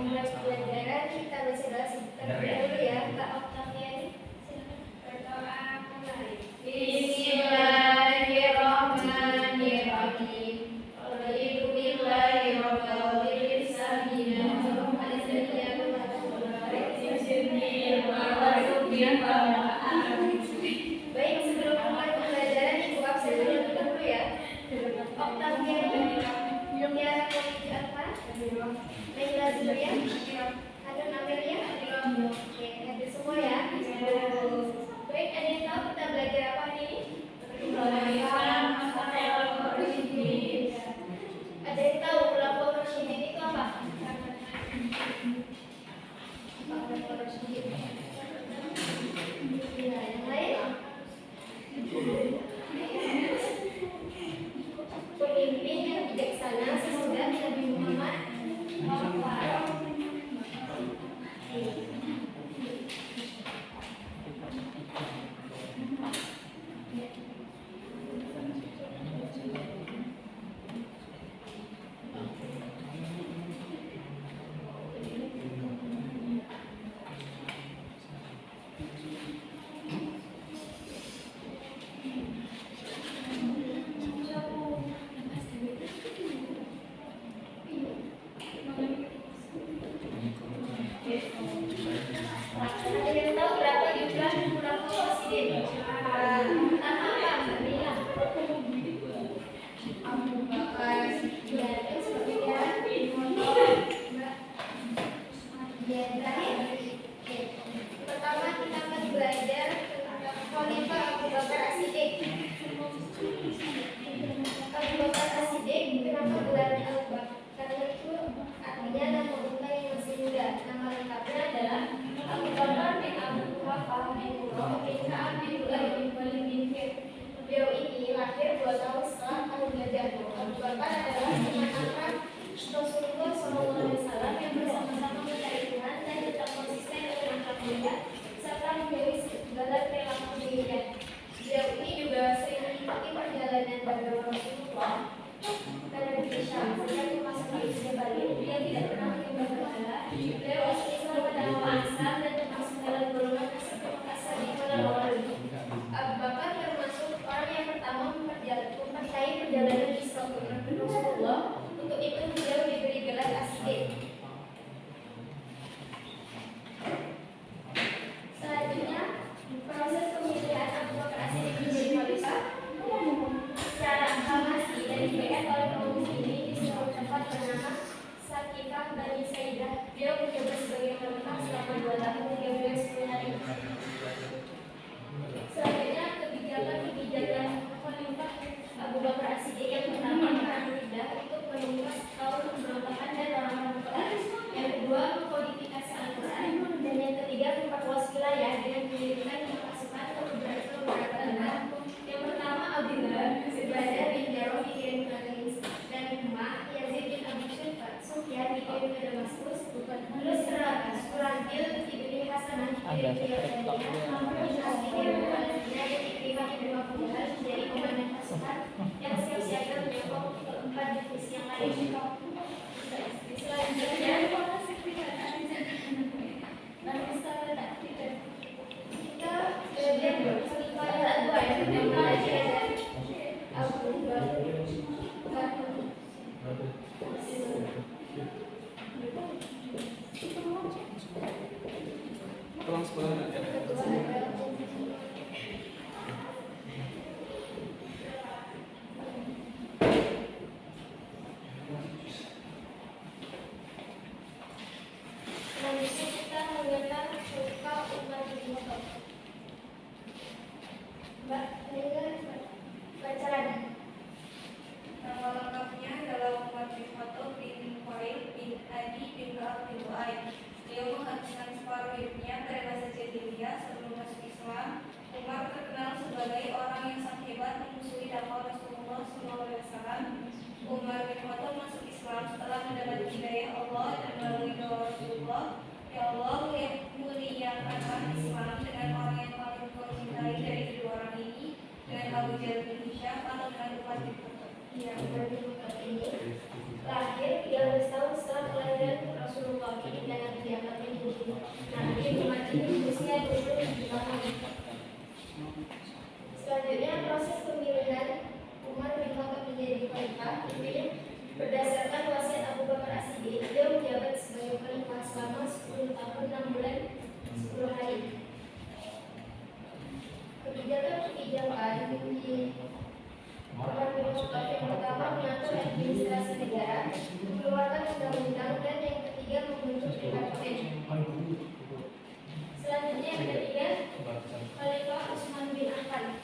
memulai pelajaran kita baca doa terlebih dahulu ya. Kak Oktaviani, silakan berdoa mulai. Bismillahirrahmanirrahim. Raditu billahi rabbil alamin. Baik, sebelum mulai pembelajaran Ibu absen dulu ya. Oktaviani, Tiara Polisi Alfa, Naila Zulia, Hanun Amelia. Oke, hadir semua ya. Baik, ada yang tahu kita belajar apa hari ini? Ada yang tahu Khulafaur Rasyidin itu apa? Yang lain? Pemimpin yang bijaksana sesudah Nabi Muhammad. Ada yang tahu berapa jumlah Khulafaur Rasyidin? Pertama apa? Nabila. Abu Bakar. Ya, terus kemudian Mbak. Ya, terakhir. Oke. Pertama kita akan belajar tentang Khalifah Abu Bakar As-Siddiq. Abu Bakar As-Siddiq, kenapa gelarnya Abu Bakar? Karena itu artinya nama unta yang masih muda. Nama lengkapnya adalah Abu Bakar bin Abu Quhafah bin Qurrah bin Ka'ab bin Lu'ay bin Walid bin Fir. Beliau ini lahir 2 tahun setelah tahun Gajah. Abu Bakar adalah teman akrab Rasulullah SAW yang bersama-sama mencari Tuhan dan tetap konsisten dengan akhlak mulia serta menjauhi segala perilaku dirinya. Beliau ini juga sering mengikuti perjalanan dagang Rasulullah karena di Syam sejak memasuki usia balik. Dia tidak pernah menyembah berhala. Beliau masuk Islam pada awal Islam dan termasuk dalam golongan as-sabiqun al-awwalun. Abu Bakar termasuk orang yang pertama mempercayai perjalanan Islam dengan Rasulullah. Untuk itu beliau diberi gelar As-Siddiq. Selanjutnya, proses pemilihan Abu Bakar As-Siddiq menjadi khalifah secara aklamasi dan diberikan oleh kaum muslimin di sebuah tempat bernama Sakifah Bani Saidah. Beliau menjabat sebagai khalifah selama 2 tahun hingga beliau 10 hari. Selanjutnya, kebijakan khalifah Abu Bakar As-Siddiq yang pertama tidak untuk menumpas kaum pemberontakan dan orang-orang Quran. Yang kedua, mengkodifikasi Al-Quran. Dan yang ketiga, memperluas wilayah dengan mendirikan pasukan untuk beberapa negara. Yang pertama, Abdullah Zubair bin Jarrah dikirim ke Damaskus dan Umar Yazid bin Abi Sufyan dikirim ke Damaskus. Terus Surahbil ibni Hasanah dikirim ke Yordania. Amr bin As dikirim ke Palestina dan Ikrimah bin Abu Jahal menjadi komandan pasukan yang siap-siaga menyokong keempat divisi yang lain. Selanjutnya, kita belajar supaya dua yang belajar Abu Bakar. Pulang sekolah nanti. Selanjutnya kita mengenal Khalifah Umar bin Khattab. Mbak, baca lagi. Nama lengkapnya adalah Umar bin Khattab bin Khalid bin Adi bin Ka'ab bin Lu'ay. Beliau menghabiskan separuh hidupnya pada masa jahiliyah sebelum masuk Islam. Umar terkenal sebagai orang yang sangat hebat memusuhi dakwah Rasulullah SAW. Umar bin Khattab masuk Islam setelah mendapat hidayah Allah dan melalui doa Rasulullah. Ya Allah, muliakanlah Islam dengan orang yang paling kau cintai dari kedua orang ini, dengan Abu Jahal bin Hisham atau dengan Umar bin Khattab. Ya, berarti ini lahir 13 tahun setelah kelahiran Rasulullah. Nabi umat ini berusia 27 tahun. Selanjutnya proses pemilihan Umar bin Khattab menjadi khalifah dipilih berdasarkan wasiat Abu Bakar As-Siddiq. Dia menjabat sebagai khalifah selama 10 tahun 6 bulan 10 hari. Kebijakan-kebijakan di Umar bin Khattab yang pertama mengatur administrasi negara, mengeluarkan undang-undang, dan yang ketiga membentuk departemen. Selanjutnya yang ketiga, Khalifah Utsman bin Affan.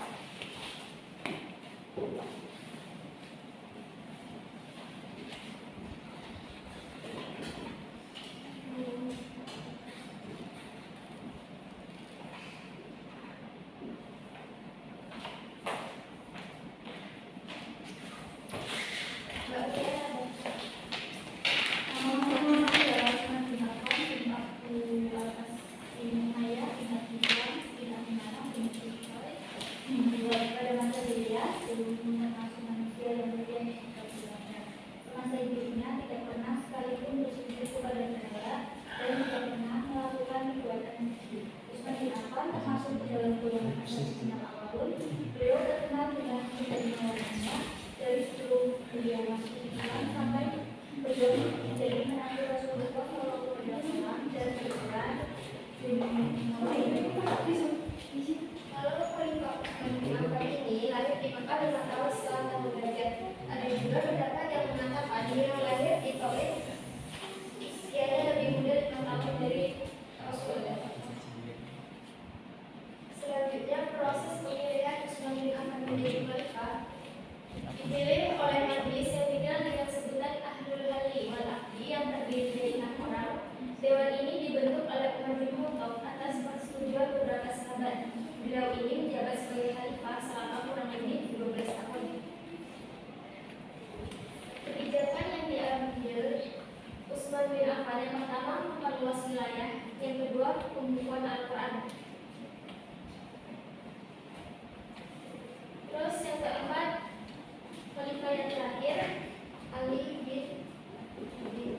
Semasa hidupnya tidak pernah sekalipun bersujud kepada negara dan tidak pernah melakukan perbuatan keji. Utsman bin Affan termasuk dalam golongan As-Sabiqun al-Awwalun. Beliau terkenal dengan keterlibatannya dari sebelum beliau masuk Islam sampai beliau menjadi menantu Rasulullah SAW dan berperan mulai dari Lalu Khalifah Utsman bin Affan ini lahir di Mekah 5 tahun setelah tahun Hijrah. Ada juga pendapat yang mengatakan beliau lahir di Taif usianya lebih muda 5 tahun dari Rasulullah. Selanjutnya proses pemilihan Utsman bin Affan menjadi khalifah dipilih oleh majelis yang dikenal dengan sebutan Ahlul Halli wal Aqdi yang terdiri dari 6 orang. Dewan ini dibentuk oleh Umar bin Khattab atas persetujuan beberapa sahabat. Beliau ini menjabat sebagai khalifah selama kurang lebih 12 tahun. Kebijakan yang diambil Utsman bin Affan yang pertama memperluas wilayah, yang kedua pembukuan Al-Quran. Terus yang keempat, khalifah yang terakhir Ali bin Abi Thalib.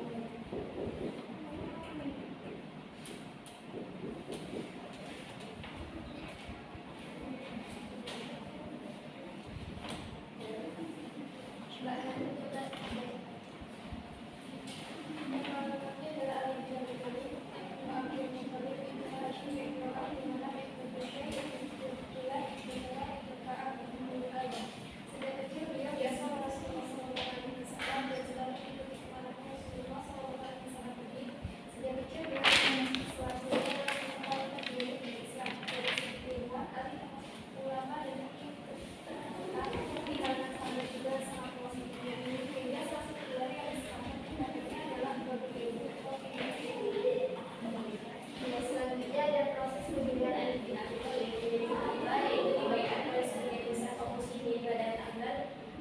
Selanjutnya ada proses pemilihan Ali bin Abi Thalib menjadi khalifah, yaitu dibaiat oleh sebagian besar kaum muslimin pada tanggal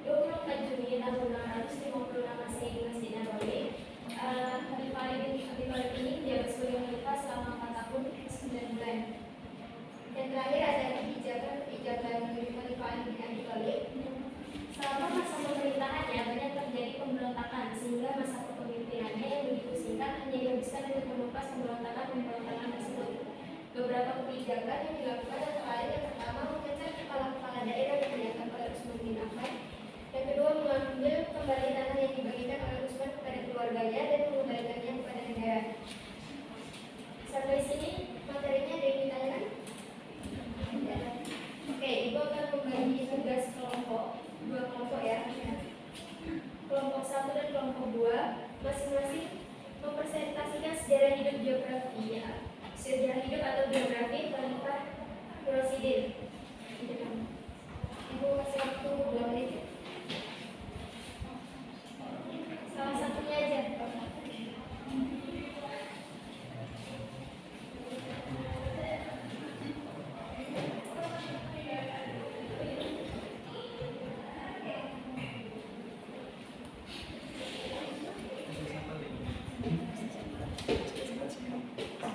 24 Juni tahun 656 Masehi di Masjid Nabawi. Khalifah Ali bin Abi Thalib ini menjabat sebagai khalifah selama 4 tahun 9 bulan. Dan terakhir ada kebijakan dari Khalifah Ali bin Abi Thalib. Selama masa pemerintahannya banyak terjadi pemberontakan, sehingga masa kepemimpinannya yang begitu singkat hanya dihabiskan untuk menumpas pemberontakan tersebut. Beberapa kebijakan yang dilakukan antara lain yang pertama memecat kepala-kepala daerah yang diangkat oleh Utsman bin Affan. Yang kedua mengambil kembali tanah yang dibagikan oleh Utsman kepada keluarganya dan mengembalikannya kepada negara. Sampai sini materinya ada yang ditanyakan? Oke, ibu akan membagi tugas kelompok, 2 kelompok ya. Kelompok 1 dan kelompok 2 masing-masing mempresentasikan sejarah hidup biografi ya. Sejarah hidup atau biografi Khalifah Rasyidin. Ibu kasih waktu 2 menit. Salah satunya aja.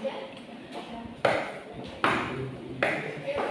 Ya. Ayo,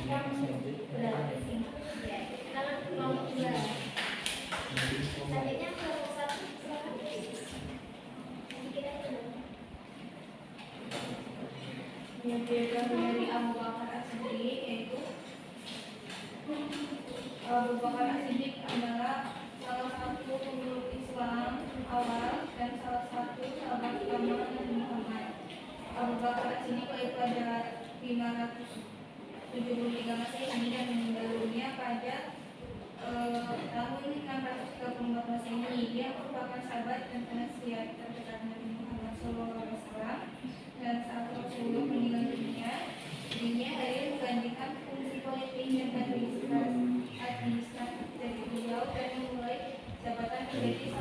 berarti sih ya kenalan kelompok 2 targetnya kelompok 1 silakan sedikit aja Yang biografi dari Abu Bakar As-Siddiq yaitu Abu Bakar As-Siddiq adalah salah satu pemeluk Islam awal dan salah satu sahabat utama Nabi Muhammad. Abu Bakar As-Siddiq lahir pada 573 Masehi dan meninggal dunia pada tahun 634 Masehi. Dia merupakan sahabat dan penasihat terdekat Nabi Muhammad SAW. Dan saat Rasulullah meninggal dunia, dirinya hadir menggantikan fungsi politik dan administratif dari beliau dan memulai jabatan menjadi